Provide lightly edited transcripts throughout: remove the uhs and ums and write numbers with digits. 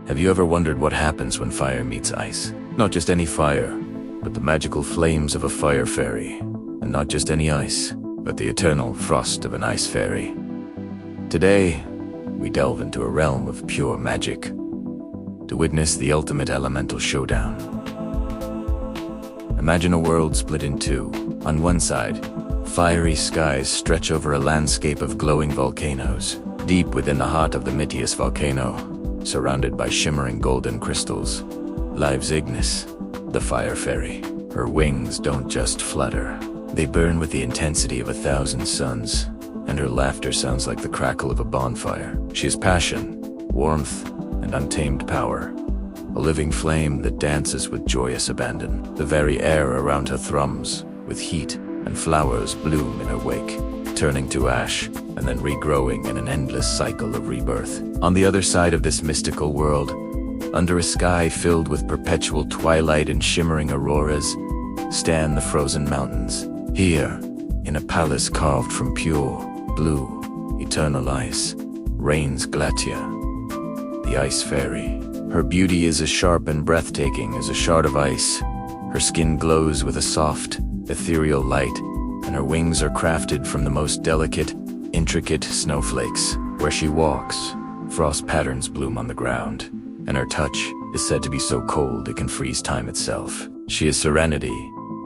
Have you ever wondered what happens when fire meets ice? Not just any fire, but the magical flames of a fire fairy. And not just any ice, but the eternal frost of an ice fairy. Today, we delve into a realm of pure magic to witness the ultimate elemental showdown. Imagine a world split in two. On one side, fiery skies stretch over a landscape of glowing volcanoes. Deep within the heart of the mightiest volcano, surrounded by shimmering golden crystals, lives Ignis, the fire fairy. Her wings don't just flutter. They burn with the intensity of 1,000 suns, and her laughter sounds like the crackle of a bonfire. She has passion, warmth, and untamed power. A living flame that dances with joyous abandon. The very air around her thrums with heat, and flowers bloom in her wake, turning to ash and then regrowing in an endless cycle of rebirth. On the other side of this mystical world, under a sky filled with perpetual twilight and shimmering auroras, stand the frozen mountains. Here, in a palace carved from pure, blue, eternal ice, reigns Glatia, the ice fairy. Her beauty is as sharp and breathtaking as a shard of ice. Her skin glows with a soft, ethereal light, and her wings are crafted from the most delicate, intricate snowflakes. Where she walks, frost patterns bloom on the ground, and her touch is said to be so cold it can freeze time itself. She is serenity,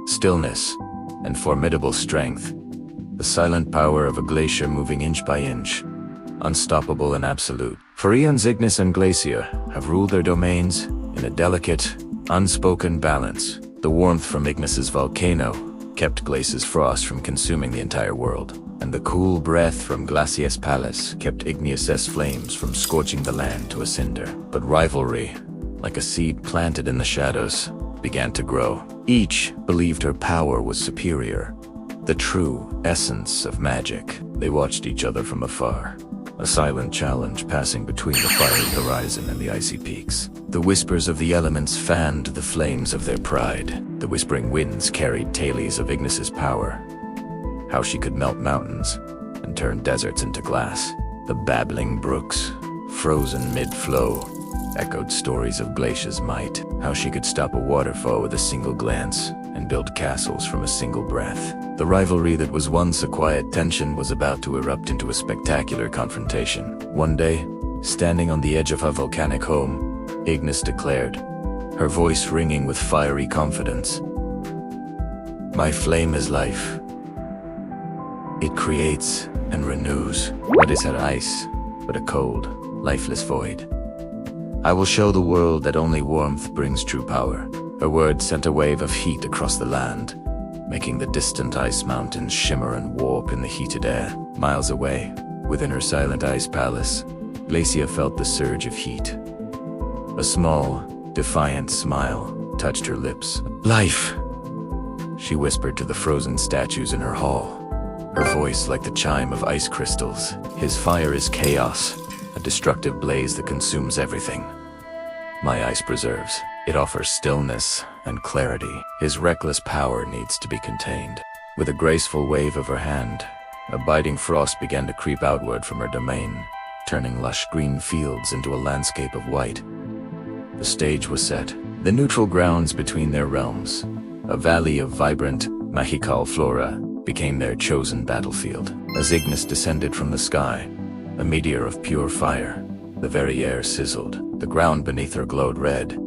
stillness, and formidable strength, the silent power of a glacier moving inch by inch, unstoppable and absolute. For eons, Ignis and Glacia have ruled their domains in a delicate, unspoken balance. The warmth from Ignis's volcano kept Glacia's frost from consuming the entire world, and the cool breath from Glacia's palace kept Ignis's flames from scorching the land to a cinder. But rivalry, like a seed planted in the shadows, began to grow. Each believed her power was superior, the true essence of magic. They watched each other from afar, a silent challenge passing between the fiery horizon and the icy peaks. The whispers of the elements fanned the flames of their pride. The whispering winds carried tales of Ignis's power, how she could melt mountains and turn deserts into glass. The babbling brooks, frozen mid-flow, echoed stories of Glacia's might, how she could stop a waterfall with a single glance and build castles from a single breath. The rivalry that was once a quiet tension was about to erupt into a spectacular confrontation. One day, standing on the edge of her volcanic home, Ignis declared, her voice ringing with fiery confidence, "My flame is life. It creates and renews. What is her ice but a cold, lifeless void? I will show the world that only warmth brings true power." Her words sent a wave of heat across the land, making the distant ice mountains shimmer and warp in the heated air. Miles away, within her silent ice palace, Glacia felt the surge of heat. A small, defiant smile touched her lips. "Life," she whispered to the frozen statues in her hall, her voice like the chime of ice crystals. "His fire is chaos, a destructive blaze that consumes everything. My ice preserves. It offers stillness and clarity. His reckless power needs to be contained." With a graceful wave of her hand, a biting frost began to creep outward from her domain, turning lush green fields into a landscape of white. The stage was set. The neutral grounds between their realms, a valley of vibrant, magical flora, became their chosen battlefield. As Ignis descended from the sky, a meteor of pure fire, the very air sizzled. The ground beneath her glowed red,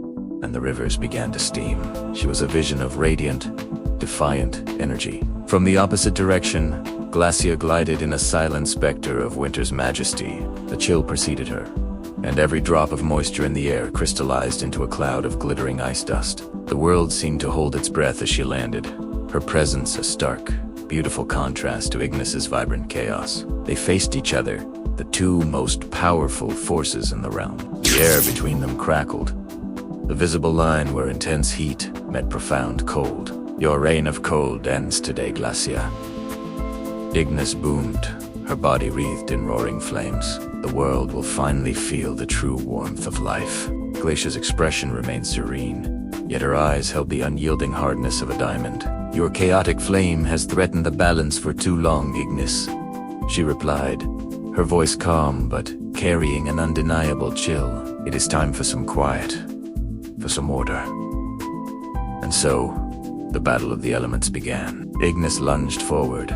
and the rivers began to steam. She was a vision of radiant, defiant energy. From the opposite direction, Glacia glided in a silent specter of winter's majesty. The chill preceded her, and every drop of moisture in the air crystallized into a cloud of glittering ice dust. The world seemed to hold its breath as she landed, her presence a stark, beautiful contrast to Ignis's vibrant chaos. They faced each other, the two most powerful forces in the realm. The air between them crackled, the visible line where intense heat met profound cold. "Your reign of cold ends today, Glacia." Ignis boomed, her body wreathed in roaring flames. "The world will finally feel the true warmth of life." Glacia's expression remained serene, yet her eyes held the unyielding hardness of a diamond. "Your chaotic flame has threatened the balance for too long, Ignis," she replied, her voice calm but carrying an undeniable chill. It is time for some quiet, for some order. And so, the battle of the elements began. Ignis lunged forward,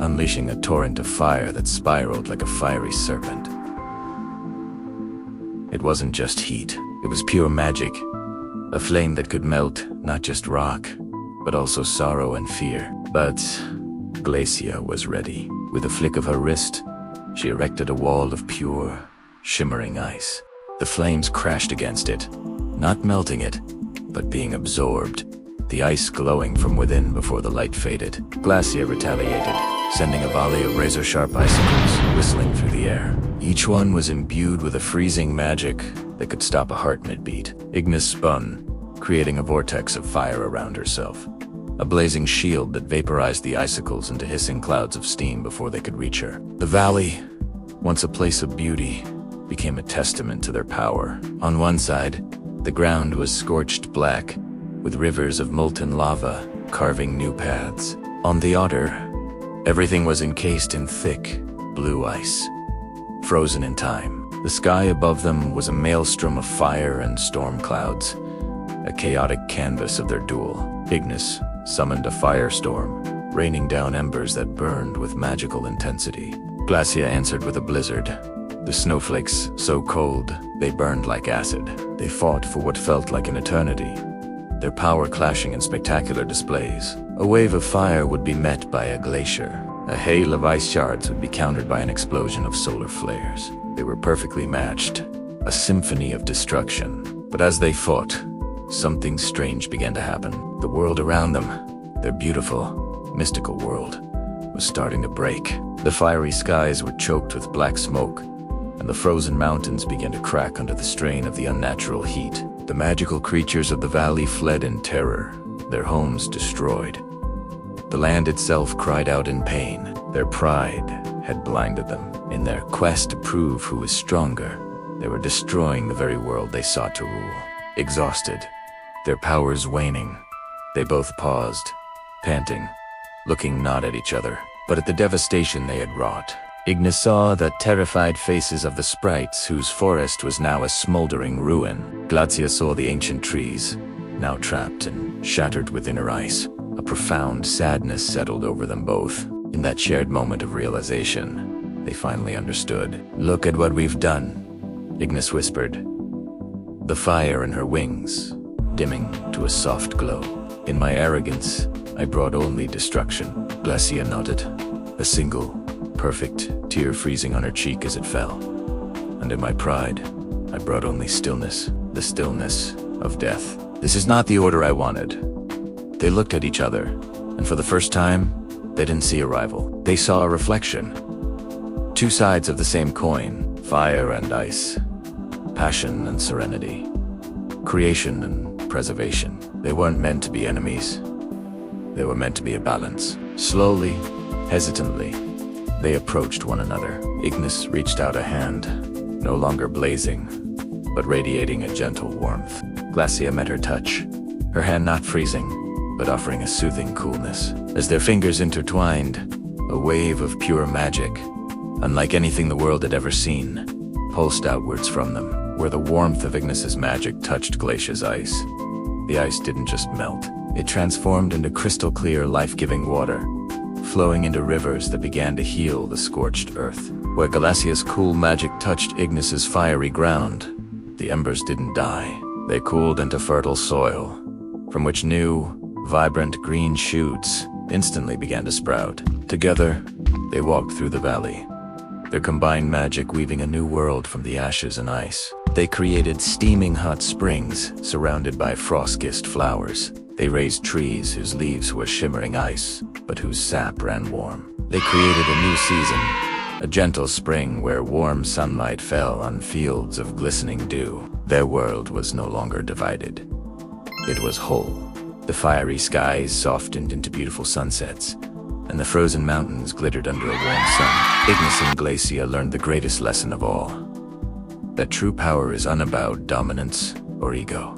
unleashing a torrent of fire that spiraled like a fiery serpent. It wasn't just heat, it was pure magic. A flame that could melt not just rock, but also sorrow and fear. But Glacia was ready. With a flick of her wrist, she erected a wall of pure, shimmering ice. The flames crashed against it, not melting it, but being absorbed, the ice glowing from within before the light faded. Glacia retaliated, sending a volley of razor-sharp icicles whistling through the air. Each one was imbued with a freezing magic that could stop a heart mid-beat. Ignis spun, creating a vortex of fire around herself, a blazing shield that vaporized the icicles into hissing clouds of steam before they could reach her. The valley, once a place of beauty, became a testament to their power. On one side, the ground was scorched black, with rivers of molten lava carving new paths. On the other, everything was encased in thick, blue ice, frozen in time. The sky above them was a maelstrom of fire and storm clouds, a chaotic canvas of their duel. Ignis summoned a firestorm, raining down embers that burned with magical intensity. Glacia answered with a blizzard, the snowflakes so cold they burned like acid. They fought for what felt like an eternity, their power clashing in spectacular displays. A wave of fire would be met by a glacier. A hail of ice shards would be countered by an explosion of solar flares. They were perfectly matched, a symphony of destruction. But as they fought, something strange began to happen. The world around them, their beautiful, mystical world, was starting to break. The fiery skies were choked with black smoke, and the frozen mountains began to crack under the strain of the unnatural heat. The magical creatures of the valley fled in terror, their homes destroyed. The land itself cried out in pain. Their pride had blinded them. In their quest to prove who was stronger, they were destroying the very world they sought to rule. Exhausted, their powers waning, they both paused, panting, looking not at each other, but at the devastation they had wrought. Ignis saw the terrified faces of the sprites whose forest was now a smoldering ruin. Glacia saw the ancient trees, now trapped and shattered within her ice. A profound sadness settled over them both. In that shared moment of realization, they finally understood. "Look at what we've done," Ignis whispered, the fire in her wings dimming to a soft glow. "In my arrogance, I brought only destruction." Glacia nodded, a single, perfect tear freezing on her cheek as it fell. "And in my pride, I brought only stillness, the stillness of death." "This is not the order I wanted." They looked at each other, and for the first time, they didn't see a rival. They saw a reflection. Two sides of the same coin, fire and ice, passion and serenity, creation and preservation. They weren't meant to be enemies. They were meant to be a balance. Slowly, hesitantly, they approached one another. Ignis reached out a hand, no longer blazing, but radiating a gentle warmth. Glacia met her touch, her hand not freezing, but offering a soothing coolness. As their fingers intertwined, a wave of pure magic, unlike anything the world had ever seen, pulsed outwards from them. Where the warmth of Ignis's magic touched Glacia's ice, the ice didn't just melt. It transformed into crystal clear, life-giving water, flowing into rivers that began to heal the scorched earth. Where Glacia's cool magic touched Ignis's fiery ground, the embers didn't die. They cooled into fertile soil, from which new, vibrant green shoots instantly began to sprout. Together, they walked through the valley, their combined magic weaving a new world from the ashes and ice. They created steaming hot springs surrounded by frost-kissed flowers. They raised trees whose leaves were shimmering ice, but whose sap ran warm. They created a new season, a gentle spring where warm sunlight fell on fields of glistening dew. Their world was no longer divided. It was whole. The fiery skies softened into beautiful sunsets, and the frozen mountains glittered under a warm sun. Ignis and Glacia learned the greatest lesson of all, that true power is unabowed dominance or ego.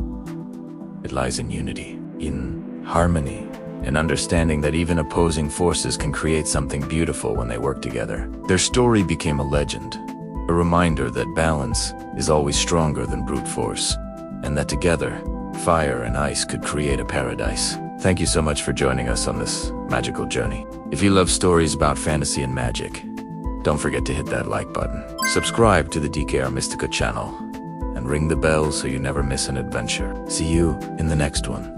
It lies in unity, in harmony, in understanding that even opposing forces can create something beautiful when they work together. Their story became a legend, A reminder that balance is always stronger than brute force, and that together, fire and ice could create a paradise. Thank you so much for joining us on this magical journey. If you love stories about fantasy and magic, don't forget to hit that like button. Subscribe to the DKR Mystica channel and ring the bell so you never miss an adventure. See you in the next one.